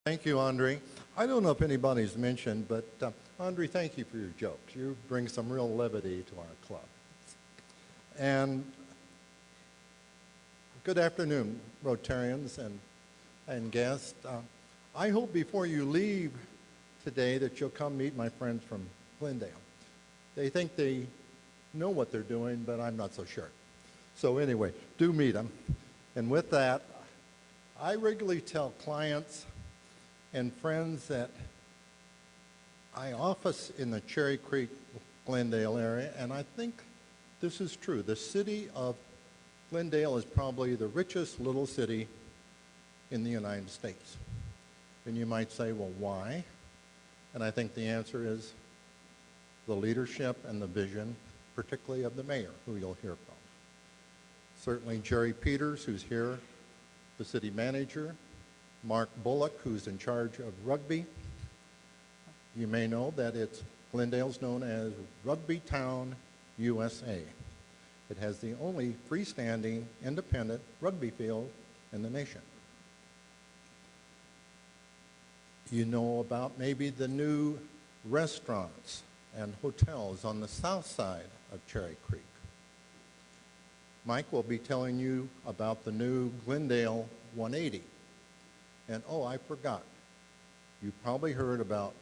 Thank you, Andre. I don't know if anybody's mentioned, but Andre, thank you for your jokes. You bring some real levity to our club. And good afternoon, Rotarians and guests. I hope before you leave today that you'll come meet my friends from Glendale. They think they know what they're doing, but I'm not so sure. So anyway, do meet them. And with that, I regularly tell clients and friends that I office in the Cherry Creek, Glendale area, and I think this is true. The city of Glendale is probably the richest little city in the United States. And you might say, well, why? And I think the answer is the leadership and the vision, particularly of the mayor, who you'll hear from. Certainly Jerry Peters, who's here, the city manager, Mark Bullock, who's in charge of rugby. You may know that Glendale's known as Rugby Town, USA. It has the only freestanding, independent rugby field in the nation. You know about maybe the new restaurants and hotels on the south side of Cherry Creek. Mike will be telling you about the new Glendale 180. And oh, I forgot. You probably heard about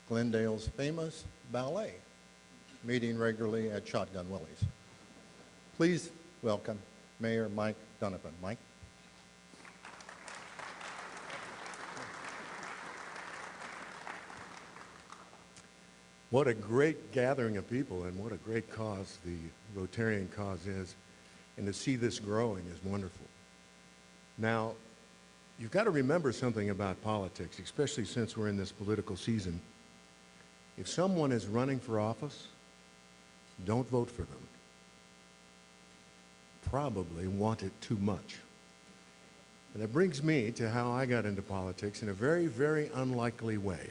Glendale's famous ballet, meeting regularly at Shotgun Willie's. Please welcome Mayor Mike Donovan. Mike. What a great gathering of people and what a great cause the Rotarian cause is. And to see this growing is wonderful. Now, you've got to remember something about politics, especially since we're in this political season. If someone is running for office, don't vote for them. Probably want it too much. And that brings me to how I got into politics in a very, very unlikely way.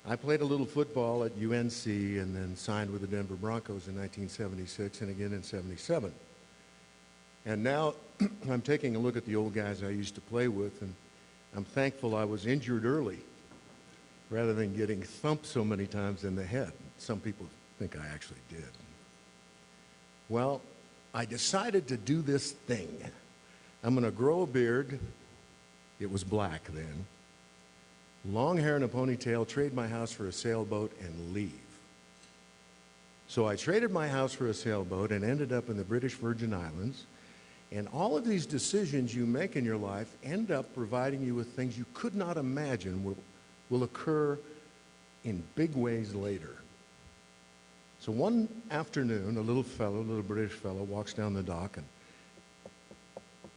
I played a little football at UNC and then signed with the Denver Broncos in 1976 and again in 77. And now I'm taking a look at the old guys I used to play with, and I'm thankful I was injured early rather than getting thumped so many times in the head. Some people think I actually did. Well, I decided to do this thing. I'm going to grow a beard. It was black then. Long hair and a ponytail, trade my house for a sailboat, and leave. So I traded my house for a sailboat and ended up in the British Virgin Islands. And all of these decisions you make in your life end up providing you with things you could not imagine will occur in big ways later. So one afternoon, a little British fellow, walks down the dock and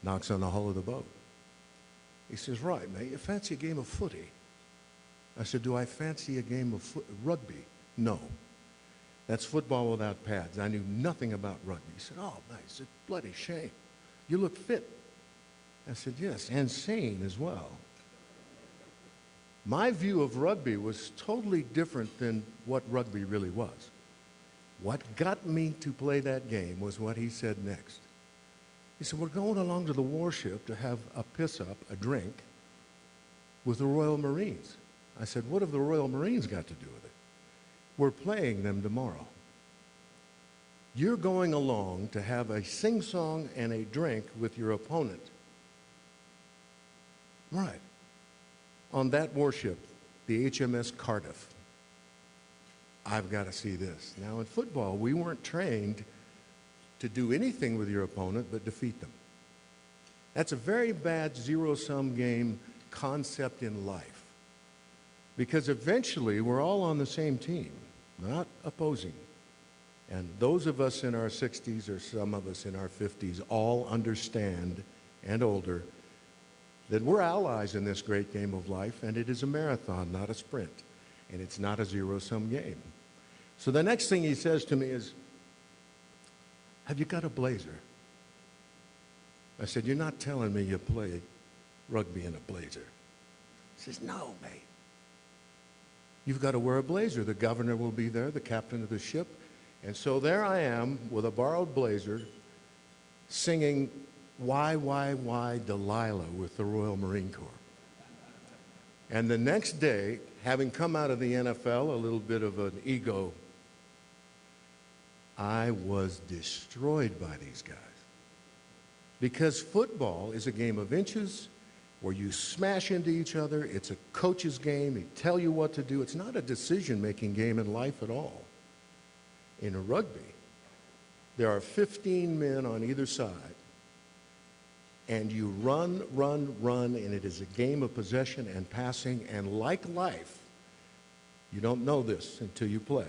knocks on the hull of the boat. He says, "Right, mate, you fancy a game of footy?" I said, "Do I fancy a game of rugby?" "No. That's football without pads." I knew nothing about rugby. He said, "Oh, mate, it's a bloody shame. You look fit." I said, "Yes, and sane as well." My view of rugby was totally different than what rugby really was. What got me to play that game was what he said next. He said, "We're going along to the warship to have a piss-up, a drink, with the Royal Marines." I said, "What have the Royal Marines got to do with it?" "We're playing them tomorrow." You're going along to have a sing-song and a drink with your opponent. Right. On that warship, the HMS Cardiff. I've got to see this. Now, in football, we weren't trained to do anything with your opponent but defeat them. That's a very bad zero-sum game concept in life. Because eventually, we're all on the same team, not opposing. And those of us in our 60s or some of us in our 50s all understand, and older, that we're allies in this great game of life, and it is a marathon, not a sprint. And it's not a zero-sum game. So the next thing he says to me is, "Have you got a blazer?" I said, "You're not telling me you play rugby in a blazer?" He says, "No, mate. You've got to wear a blazer. The governor will be there, the captain of the ship." And so there I am with a borrowed blazer singing Why Delilah with the Royal Marine Corps. And the next day, having come out of the NFL, a little bit of an ego, I was destroyed by these guys. Because football is a game of inches where you smash into each other. It's a coach's game. They tell you what to do. It's not a decision-making game in life at all. In rugby, there are 15 men on either side, and you run, and it is a game of possession and passing, and like life, you don't know this until you play.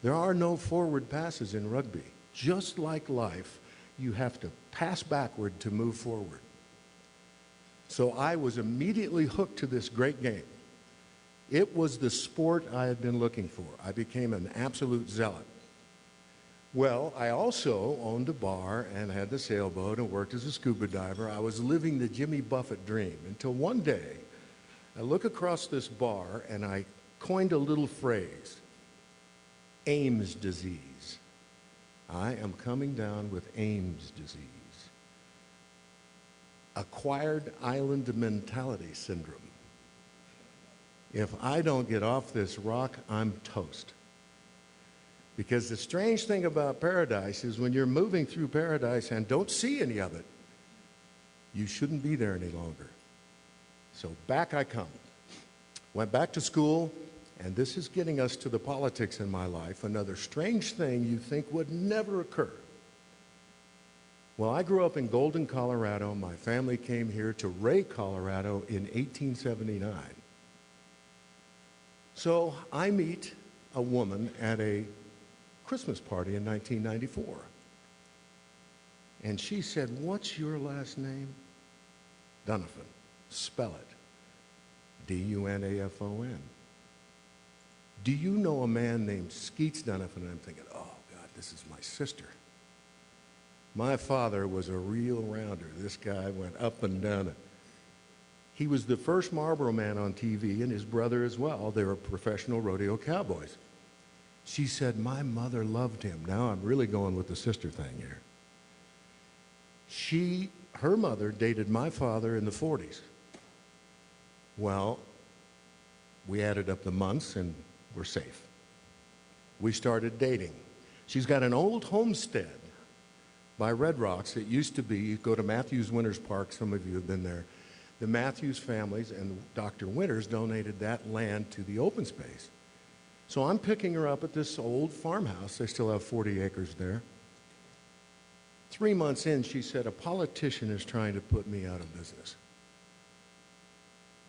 There are no forward passes in rugby. Just like life, you have to pass backward to move forward. So I was immediately hooked to this great game. It was the sport I had been looking for. I became an absolute zealot. Well, I also owned a bar and had the sailboat and worked as a scuba diver. I was living the Jimmy Buffett dream until one day I look across this bar and I coined a little phrase, Ames disease. I am coming down with Ames disease. Acquired island mentality syndrome. If I don't get off this rock, I'm toast. Because the strange thing about paradise is when you're moving through paradise and don't see any of it, you shouldn't be there any longer. So back I come. Went back to school, and this is getting us to the politics in my life, another strange thing you think would never occur. Well, I grew up in Golden, Colorado. My family came here to Ray, Colorado in 1879. So I meet a woman at a Christmas party in 1994. And she said, "What's your last name?" "Dunafon." "Spell it." D-U-N-A-F-O-N. "Do you know a man named Skeets Dunafon?" And I'm thinking, oh, God, this is my sister. My father was a real rounder. This guy went up and down it. He was the first Marlboro man on TV, and his brother as well. They were professional rodeo cowboys. She said, "My mother loved him." Now I'm really going with the sister thing here. Her mother dated my father in the 40s. Well, we added up the months and we're safe. We started dating. She's got an old homestead by Red Rocks. It used to be, you go to Matthews Winters Park, some of you have been there. The Matthews families and Dr. Winters donated that land to the open space. So I'm picking her up at this old farmhouse. They still have 40 acres there. 3 months in, she said, "A politician is trying to put me out of business."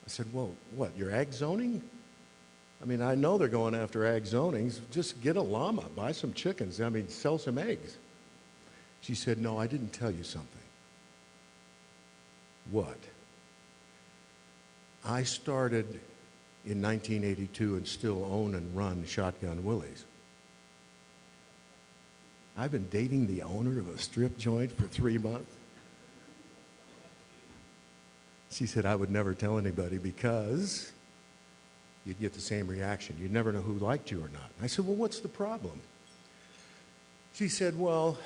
I said, "Well, what, you're ag zoning?" I mean, I know they're going after ag zonings. Just get a llama, buy some chickens, sell some eggs. She said, "No, I didn't tell you something." "What?" I started in 1982 and still own and run Shotgun Willie's. I've been dating the owner of a strip joint for 3 months. She said I would never tell anybody because you'd get the same reaction. You'd never know who liked you or not. I said, "Well, what's the problem?" She said, "Well,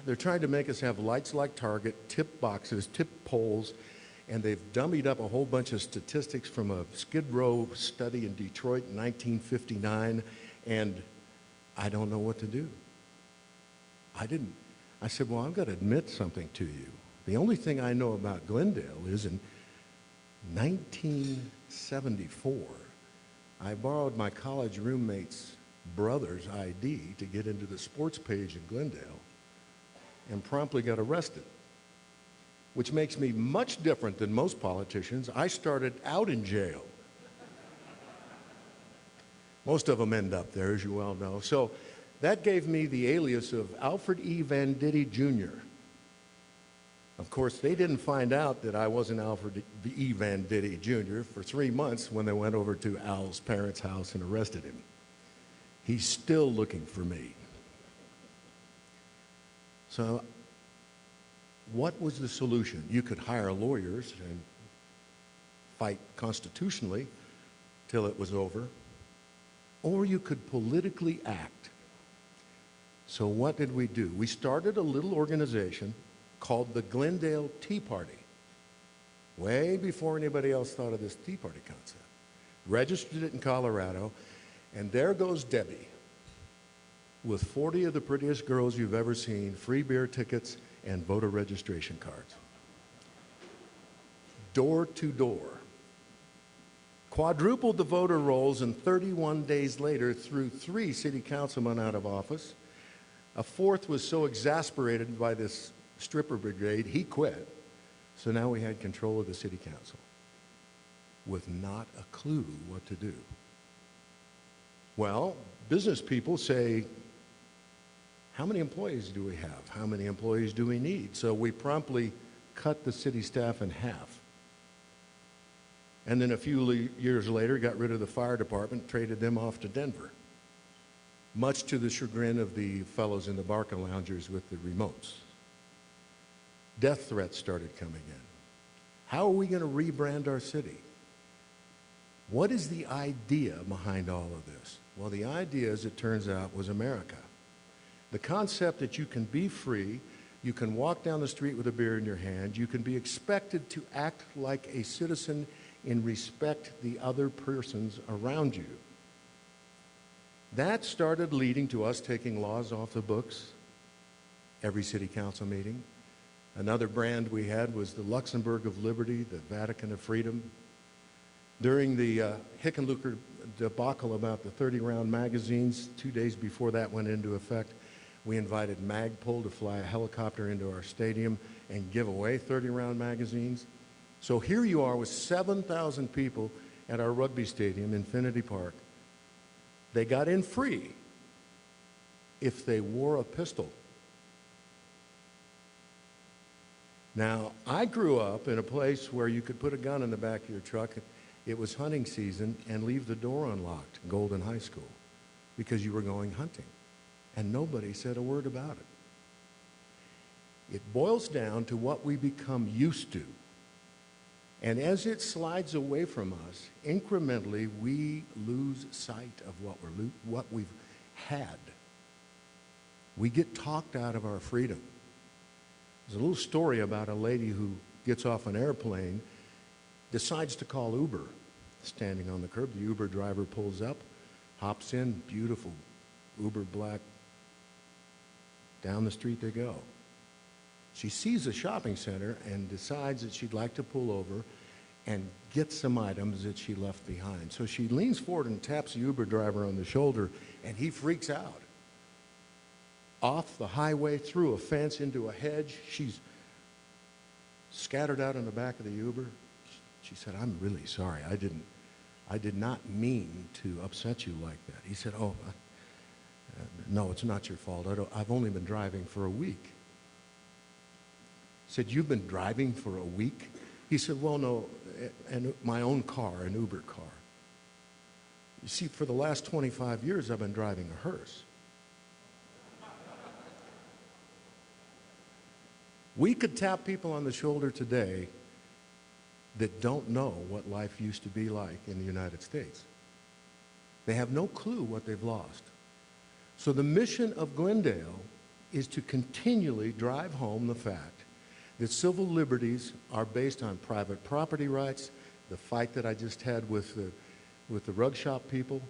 they're trying to make us have lights like Target, tip boxes, tip poles, and they've dummied up a whole bunch of statistics from a Skid Row study in Detroit in 1959, and I don't know what to do." I said, "Well, I've got to admit something to you. The only thing I know about Glendale is in 1974, I borrowed my college roommate's brother's ID to get into the sports page in Glendale and promptly got arrested, which makes me much different than most politicians. I started out in jail. Most of them end up there, as you well know. So that gave me the alias of Alfred E. Venditti Jr. Of course, they didn't find out that I wasn't Alfred E. Venditti Jr. for 3 months when they went over to Al's parents' house and arrested him. He's still looking for me. So what was the solution? You could hire lawyers and fight constitutionally till it was over, or you could politically act. So what did we do? We started a little organization called the Glendale Tea Party, way before anybody else thought of this Tea Party concept. registered it in Colorado, and there goes Debbie with 40 of the prettiest girls you've ever seen, free beer tickets, and voter registration cards. Door to door. Quadrupled the voter rolls, and 31 days later threw 3 city councilmen out of office. A fourth was so exasperated by this stripper brigade, he quit. So now we had control of the city council with not a clue what to do. Well, business people say, how many employees do we have? How many employees do we need? So we promptly cut the city staff in half. And then a few years later, got rid of the fire department, traded them off to Denver, much to the chagrin of the fellows in the Barca loungers with the remotes. Death threats started coming in. How are we going to rebrand our city? What is the idea behind all of this? Well, the idea, as it turns out, was America. The concept that you can be free, you can walk down the street with a beer in your hand, you can be expected to act like a citizen and respect the other persons around you. That started leading to us taking laws off the books every city council meeting. Another brand we had was the Luxembourg of Liberty, the Vatican of Freedom. During the Hickenlooper debacle about the 30-round magazines, 2 days before that went into effect, we invited Magpul to fly a helicopter into our stadium and give away 30-round magazines. So here you are with 7,000 people at our rugby stadium, Infinity Park. They got in free if they wore a pistol. Now, I grew up in a place where you could put a gun in the back of your truck. It was hunting season and leave the door unlocked, Golden High School, because you were going hunting. And nobody said a word about it. It boils down to what we become used to. And as it slides away from us, incrementally, we lose sight of what we've had. We get talked out of our freedom. There's a little story about a lady who gets off an airplane, decides to call Uber, standing on the curb. The Uber driver pulls up, hops in, beautiful Uber black. Down the street they go. She sees a shopping center and decides that she'd like to pull over and get some items that she left behind. So she leans forward and taps the Uber driver on the shoulder, and he freaks out. Off the highway, through a fence, into a hedge. She's scattered out in the back of the Uber. She said, "I'm really sorry. I did not mean to upset you like that." He said, "Oh, no, it's not your fault. I've only been driving for a week." He said, "You've been driving for a week?" He said, "Well, no, and my own car, an Uber car. You see, for the last 25 years, I've been driving a hearse." We could tap people on the shoulder today that don't know what life used to be like in the United States. They have no clue what they've lost. So the mission of Glendale is to continually drive home the fact that civil liberties are based on private property rights. The fight that I just had with the rug shop people,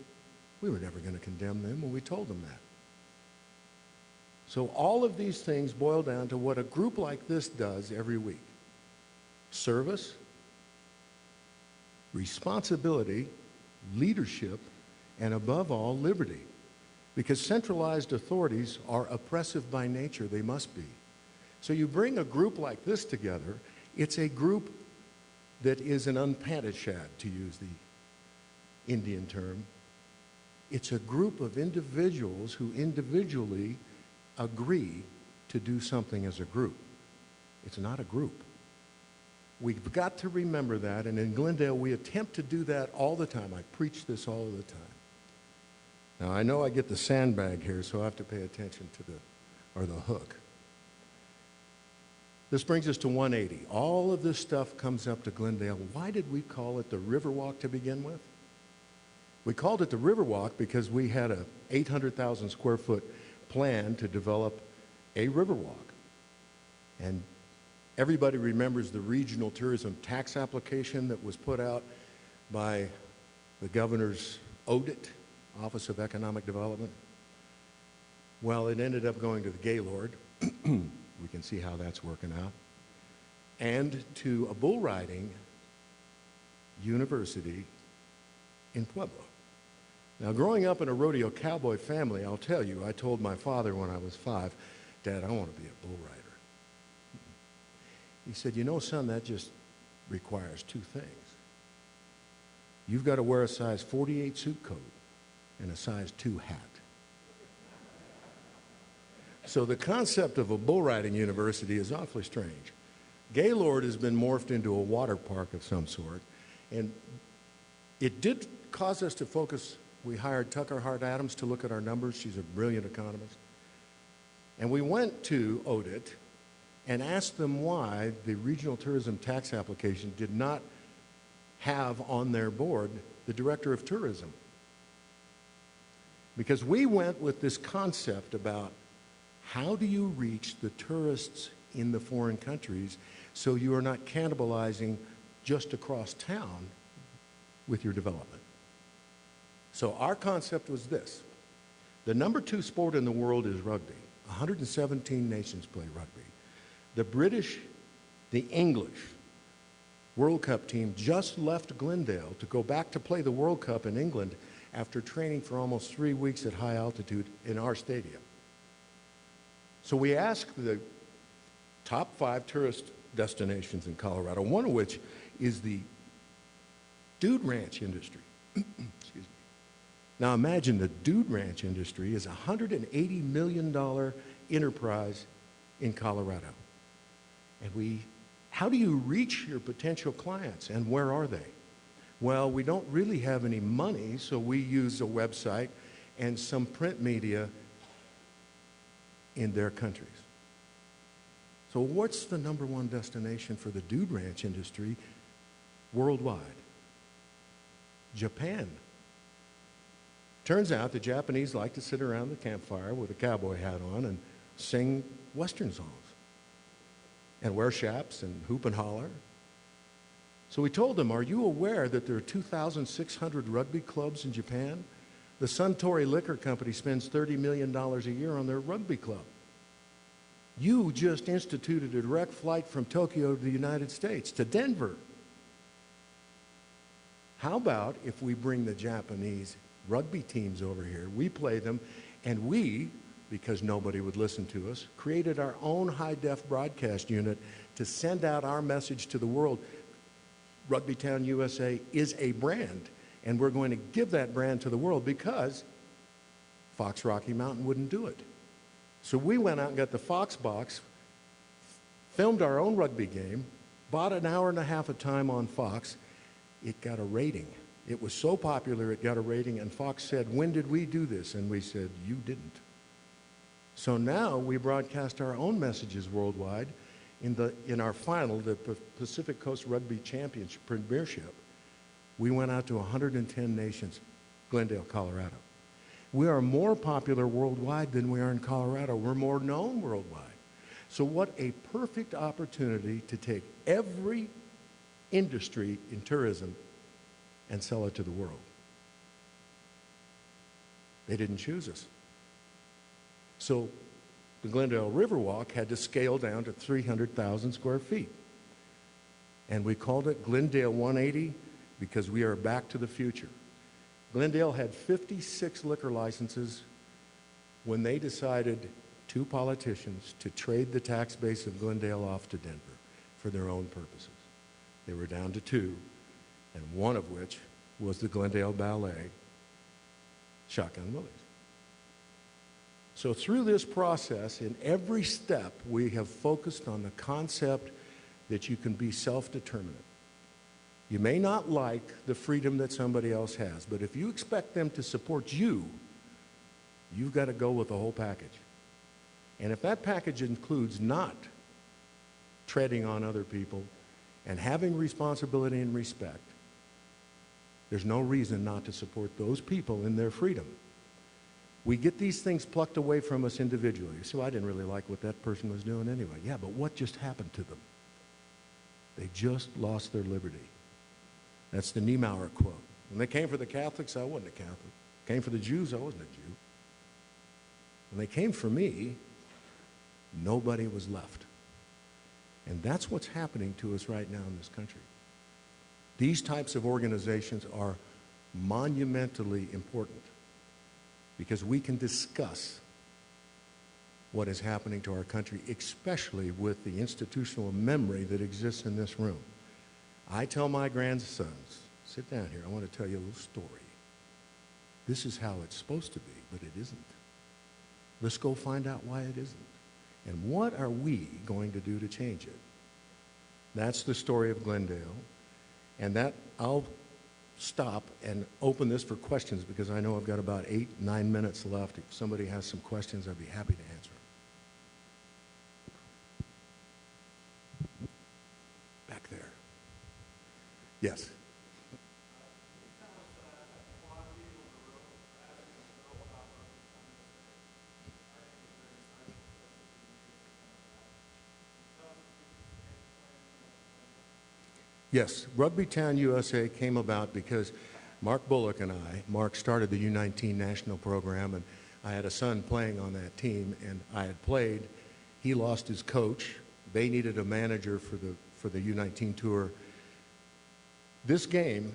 we were never going to condemn them when we told them that. So all of these things boil down to what a group like this does every week. Service, responsibility, leadership, and above all, liberty. Because centralized authorities are oppressive by nature, they must be. So you bring a group like this together, it's a group that is an unpanishad, to use the Indian term. It's a group of individuals who individually agree to do something as a group. It's not a group. We've got to remember that, and in Glendale, we attempt to do that all the time. I preach this all the time. Now, I know I get the sandbag here, so I have to pay attention to the hook. This brings us to 180. All of this stuff comes up to Glendale. Why did we call it the Riverwalk to begin with? We called it the Riverwalk because we had a 800,000 square foot plan to develop a Riverwalk. And everybody remembers the regional tourism tax application that was put out by the governor's audit, Office of Economic Development. Well, it ended up going to the Gaylord. We can see how that's working out. And to a bull riding university in Pueblo. Now, growing up in a rodeo cowboy family, I'll tell you, I told my father when I was 5, Dad, I want to be a bull rider. He said, you know, son, that just requires 2 things. You've got to wear a size 48 suit coat and a size 2 hat. So the concept of a bull riding university is awfully strange. Gaylord has been morphed into a water park of some sort, and it did cause us to focus. We hired Tucker Hart Adams to look at our numbers. She's a brilliant economist. And we went to ODIT and asked them why the regional tourism tax application did not have on their board the director of tourism. Because we went with this concept about how do you reach the tourists in the foreign countries so you are not cannibalizing just across town with your development. So our concept was this. The number 2 sport in the world is rugby. 117 nations play rugby. The British, the English World Cup team just left Glendale to go back to play the World Cup in England after training for almost 3 weeks at high altitude in our stadium. So we asked the top 5 tourist destinations in Colorado, one of which is the dude ranch industry. Excuse me. Now imagine the dude ranch industry is a $180 million enterprise in Colorado. And how do you reach your potential clients, and where are they? Well, we don't really have any money, so we use a website and some print media in their countries. So what's the number 1 destination for the dude ranch industry worldwide? Japan. Turns out the Japanese like to sit around the campfire with a cowboy hat on and sing Western songs and wear chaps and hoop and holler. So we told them, are you aware that there are 2,600 rugby clubs in Japan? The Suntory Liquor Company spends $30 million a year on their rugby club. You just instituted a direct flight from Tokyo to the United States, to Denver. How about if we bring the Japanese rugby teams over here, we play them, and we, because nobody would listen to us, created our own high-def broadcast unit to send out our message to the world. Rugby Town USA is a brand, and we're going to give that brand to the world because Fox Rocky Mountain wouldn't do it. So we went out and got the Fox box, filmed our own rugby game, bought an hour and a half of time on Fox. It got a rating. It was so popular it got a rating, and Fox said, when did we do this? And we said, you didn't. So now we broadcast our own messages worldwide. In our final, the Pacific Coast Rugby Championship Premiership, we went out to 110 nations, Glendale, Colorado. We are more popular worldwide than we are in Colorado. We're more known worldwide. So what a perfect opportunity to take every industry in tourism and sell it to the world. They didn't choose us. So the Glendale Riverwalk had to scale down to 300,000 square feet. And we called it Glendale 180 because we are back to the future. Glendale had 56 liquor licenses when they decided, 2 politicians, to trade the tax base of Glendale off to Denver for their own purposes. They were down to 2, and one of which was the Glendale Ballet, Shotgun Willie's. So through this process, in every step, we have focused on the concept that you can be self-determinant. You may not like the freedom that somebody else has, but if you expect them to support you, you've got to go with the whole package. And if that package includes not treading on other people and having responsibility and respect, there's no reason not to support those people in their freedom. We get these things plucked away from us individually. So I didn't really like what that person was doing anyway. Yeah, but what just happened to them? They just lost their liberty. That's the Niemauer quote. When they came for the Catholics, I wasn't a Catholic. Came for the Jews, I wasn't a Jew. When they came for me, nobody was left. And that's what's happening to us right now in this country. These types of organizations are monumentally important because we can discuss what is happening to our country, especially with the institutional memory that exists in this room. I tell my grandsons, sit down here, I want to tell you a little story. This is how it's supposed to be, but it isn't. Let's go find out why it isn't. And what are we going to do to change it? That's the story of Glendale. And that, I'll stop and open this for questions because I know I've got about 8-9 minutes left. If somebody has some questions, I'd be happy to answer them. Back there. Yes. Yes, Rugby Town USA came about because Mark Bullock and Mark started the U19 national program, and I had a son playing on that team, and I had played. He lost his coach. They needed a manager for the U19 tour. This game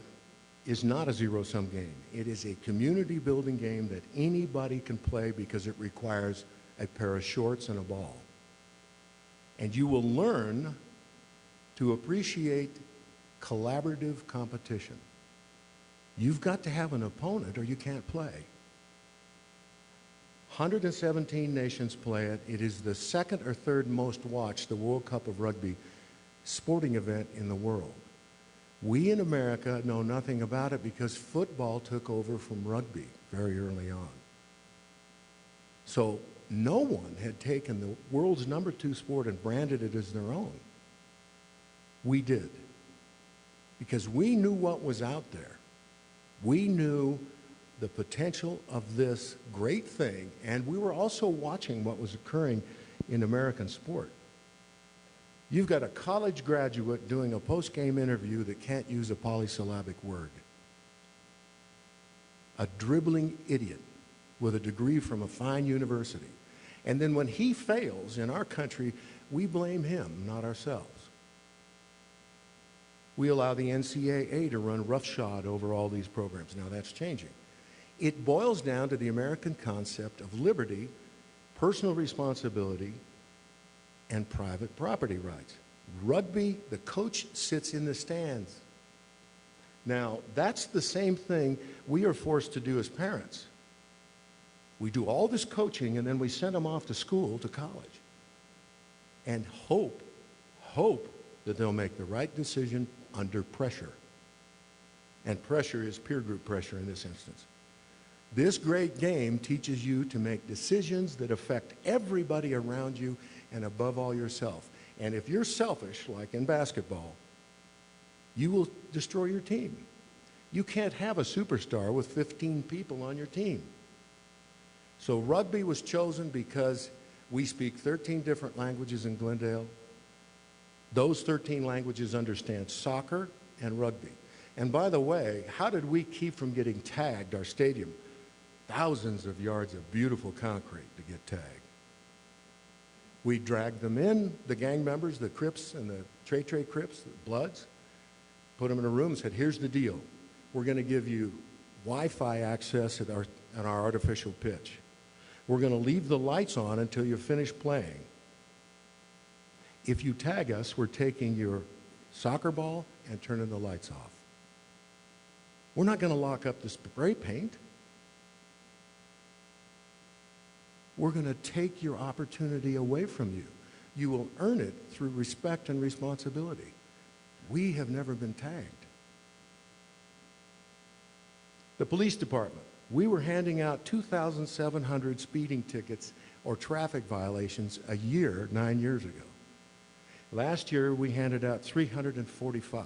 is not a zero-sum game. It is a community-building game that anybody can play because it requires a pair of shorts and a ball. And you will learn to appreciate collaborative competition. You've got to have an opponent or you can't play. 117 nations play it. It is the second or third most watched, the World Cup of Rugby sporting event in the world. We in America know nothing about it because football took over from rugby very early on. So no one had taken the world's #2 sport and branded it as their own. We did. Because we knew what was out there. We knew the potential of this great thing, and we were also watching what was occurring in American sport. You've got a college graduate doing a post-game interview that can't use a polysyllabic word. A dribbling idiot with a degree from a fine university. And then when he fails in our country, we blame him, not ourselves. We allow the NCAA to run roughshod over all these programs. Now that's changing. It boils down to the American concept of liberty, personal responsibility, and private property rights. Rugby, the coach sits in the stands. Now, that's the same thing we are forced to do as parents. We do all this coaching and then we send them off to school, to college, and hope that they'll make the right decision under pressure. And pressure is peer group pressure in this instance. This great game teaches you to make decisions that affect everybody around you and above all yourself. And if you're selfish, like in basketball, you will destroy your team. You can't have a superstar with 15 people on your team. So rugby was chosen because we speak 13 different languages in Glendale. Those 13 languages understand soccer and rugby. And by the way, how did we keep from getting tagged, our stadium? Thousands of yards of beautiful concrete to get tagged. We dragged them in, the gang members, the Crips and the Trey Crips, the Bloods, put them in a room and said, here's the deal. We're going to give you Wi-Fi access at our artificial pitch. We're going to leave the lights on until you finish playing. If you tag us, we're taking your soccer ball and turning the lights off. We're not going to lock up the spray paint. We're going to take your opportunity away from you. You will earn it through respect and responsibility. We have never been tagged. The police department. We were handing out 2,700 speeding tickets or traffic violations a year 9 years ago. Last year, we handed out 345.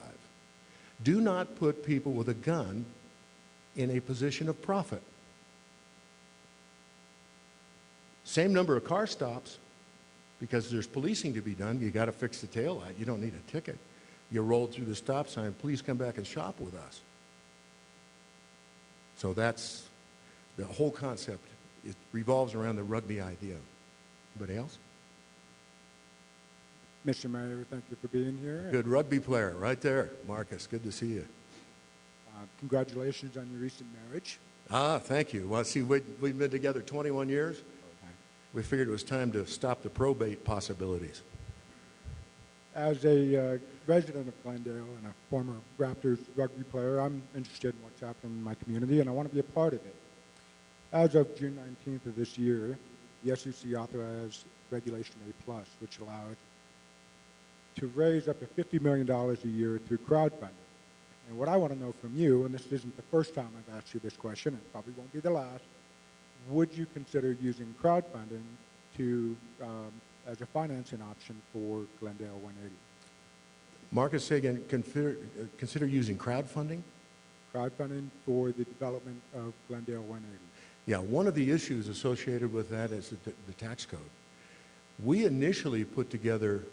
Do not put people with a gun in a position of profit. Same number of car stops, because there's policing to be done. You got to fix the taillight. You don't need a ticket. You rolled through the stop sign. Please come back and shop with us. So that's the whole concept. It revolves around the rugby idea. Anybody else? Mr. Mayor, thank you for being here. Good rugby player right there. Marcus, good to see you. Congratulations on your recent marriage. Thank you. Well, see, we've been together 21 years. Okay. We figured it was time to stop the probate possibilities. As a resident of Glendale and a former Raptors rugby player, I'm interested in what's happening in my community, and I want to be a part of it. As of June 19th of this year, the SEC authorized Regulation A+, which allows to raise up to $50 million a year through crowdfunding. And what I want to know from you, and this isn't the first time I've asked you this question, and it probably won't be the last, would you consider using crowdfunding to as a financing option for Glendale 180? Marcus, say again, consider using crowdfunding? Crowdfunding for the development of Glendale 180. Yeah, one of the issues associated with that is the tax code. We initially put together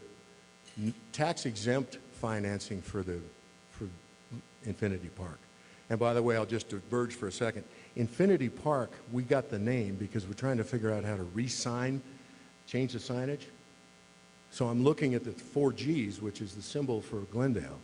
tax-exempt financing for Infinity Park. And by the way, I'll just diverge for a second. Infinity Park, we got the name because we're trying to figure out how to change the signage. So I'm looking at the 4 Gs, which is the symbol for Glendale.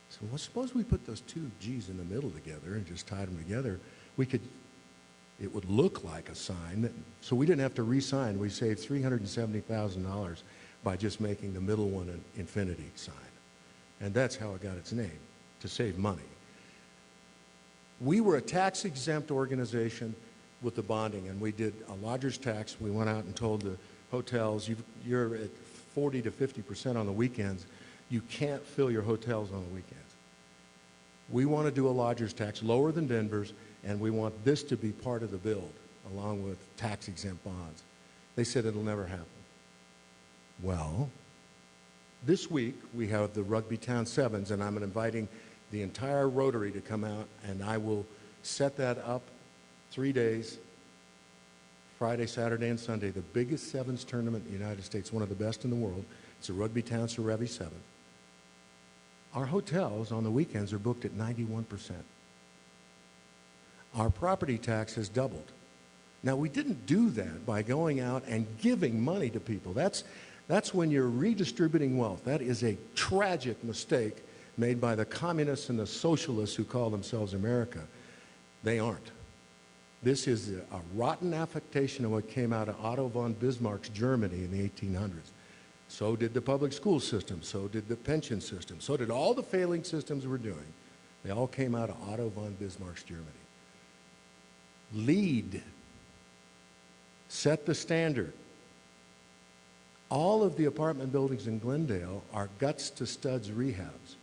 So well, suppose we put those 2 Gs in the middle together and just tied them together. It would look like a sign. So we didn't have to re-sign. We saved $370,000 by just making the middle one an infinity sign. And that's how it got its name, to save money. We were a tax-exempt organization with the bonding, and we did a lodger's tax. We went out and told the hotels, you're at 40 to 50% on the weekends. You can't fill your hotels on the weekends. We want to do a lodger's tax lower than Denver's, and we want this to be part of the build, along with tax-exempt bonds. They said it'll never happen. Well, this week we have the Rugby Town Sevens, and I'm inviting the entire Rotary to come out, and I will set that up 3 days, Friday, Saturday, and Sunday, the biggest sevens tournament in the United States, one of the best in the world. It's a Rugby Town Serevi Sevens. Our hotels on the weekends are booked at 91%. Our property tax has doubled. Now, we didn't do that by going out and giving money to people. That's when you're redistributing wealth. That is a tragic mistake made by the communists and the socialists who call themselves America. They aren't. This is a rotten affectation of what came out of Otto von Bismarck's Germany in the 1800s. So did the public school system. So did the pension system. So did all the failing systems we're doing. They all came out of Otto von Bismarck's Germany. Lead. Set the standard. All of the apartment buildings in Glendale are guts to studs rehabs.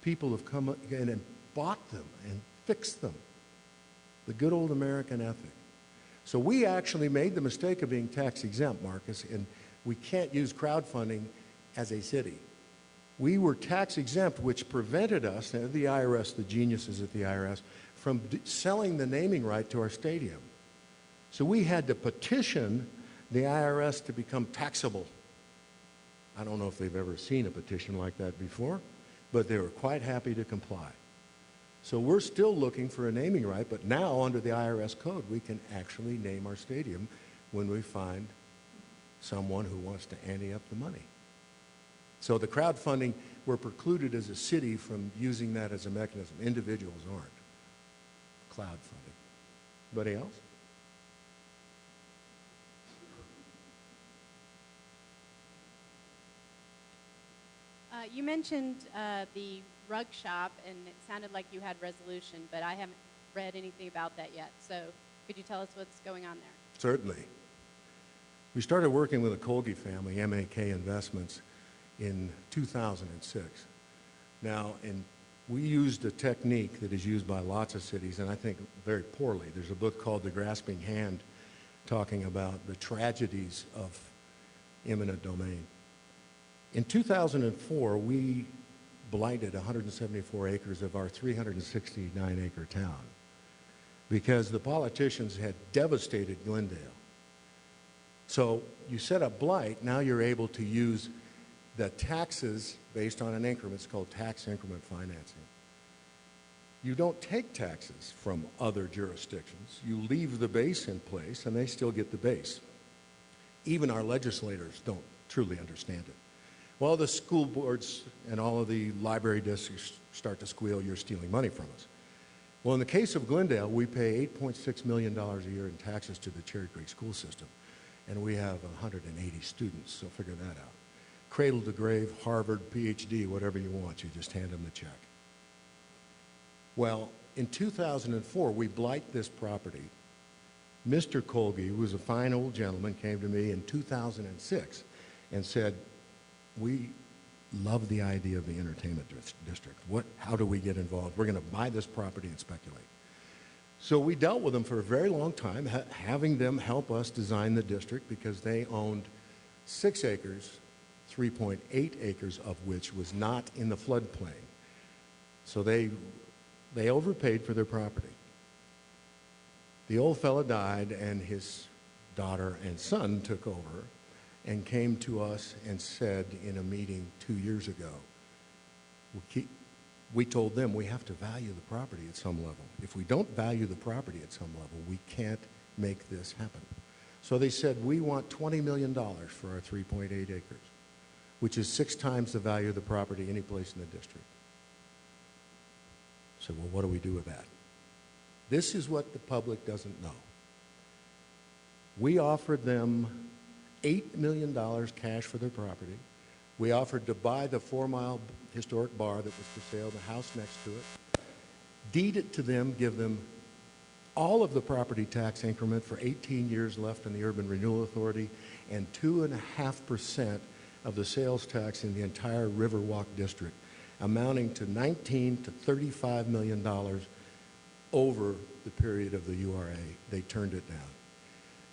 People have come in and bought them and fixed them. The good old American ethic. So we actually made the mistake of being tax exempt, Marcus, and we can't use crowdfunding as a city. We were tax exempt, which prevented us, and the IRS, the geniuses at the IRS, from selling the naming right to our stadium. So we had to petition the IRS to become taxable. I don't know if they've ever seen a petition like that before, but they were quite happy to comply. So we're still looking for a naming right, but now under the IRS code, we can actually name our stadium when we find someone who wants to ante up the money. So the crowdfunding, we're precluded as a city from using that as a mechanism. Individuals aren't. Crowdfunding. Anybody else? You mentioned the rug shop, and it sounded like you had resolution, but I haven't read anything about that yet. So could you tell us what's going on there? Certainly. We started working with the Colgi family, MAK Investments, in 2006. Now, we used a technique that is used by lots of cities, and I think very poorly. There's a book called The Grasping Hand talking about the tragedies of eminent domain. In 2004, we blighted 174 acres of our 369-acre town because the politicians had devastated Glendale. So you set up blight, now you're able to use the taxes based on an increment. It's called tax increment financing. You don't take taxes from other jurisdictions. You leave the base in place, and they still get the base. Even our legislators don't truly understand it. Well, the school boards and all of the library districts start to squeal, you're stealing money from us. Well, in the case of Glendale, we pay $8.6 million a year in taxes to the Cherry Creek school system, and we have 180 students, so figure that out. Cradle to grave, Harvard, PhD, whatever you want, you just hand them the check. Well, in 2004, we blight this property. Mr. Colge, who was a fine old gentleman, came to me in 2006 and said, we love the idea of the entertainment district. How do we get involved? We're going to buy this property and speculate. So we dealt with them for a very long time, having them help us design the district because they owned 6 acres, 3.8 acres of which was not in the floodplain. So they overpaid for their property. The old fellow died, and his daughter and son took over and came to us and said in a meeting 2 years ago, we told them we have to value the property at some level. If we don't value the property at some level, we can't make this happen. So they said, we want $20 million for our 3.8 acres, which is 6 times the value of the property any place in the district. So, well, what do we do with that? This is what the public doesn't know. We offered them $8 million cash for their property. We offered to buy the 4-mile historic bar that was for sale, the house next to it, deed it to them, give them all of the property tax increment for 18 years left in the Urban Renewal Authority, and 2.5% of the sales tax in the entire Riverwalk district, amounting to $19 to $35 million over the period of the URA. They turned it down.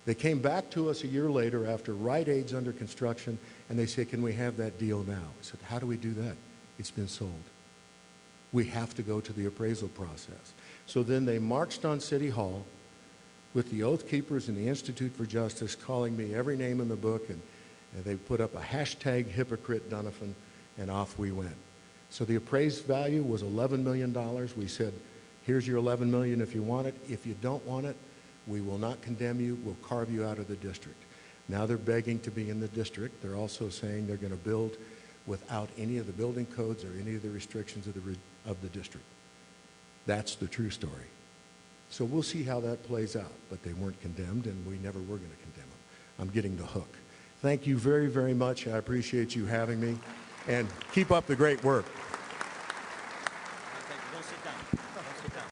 They came back to us a year later after Rite Aid's under construction, and they said, can we have that deal now? I said, how do we do that? It's been sold. We have to go to the appraisal process. So then they marched on City Hall with the Oath Keepers and the Institute for Justice calling me every name in the book, and they put up a hashtag hypocrite Donovan, and off we went. So the appraised value was $11 million. We said, here's your $11 million if you want it. If you don't want it, we will not condemn you. We'll carve you out of the district. Now they're begging to be in the district. They're also saying they're going to build without any of the building codes or any of the restrictions of the district. That's the true story. So we'll see how that plays out. But they weren't condemned, and we never were going to condemn them. I'm getting the hook. Thank you very, very much. I appreciate you having me. And keep up the great work.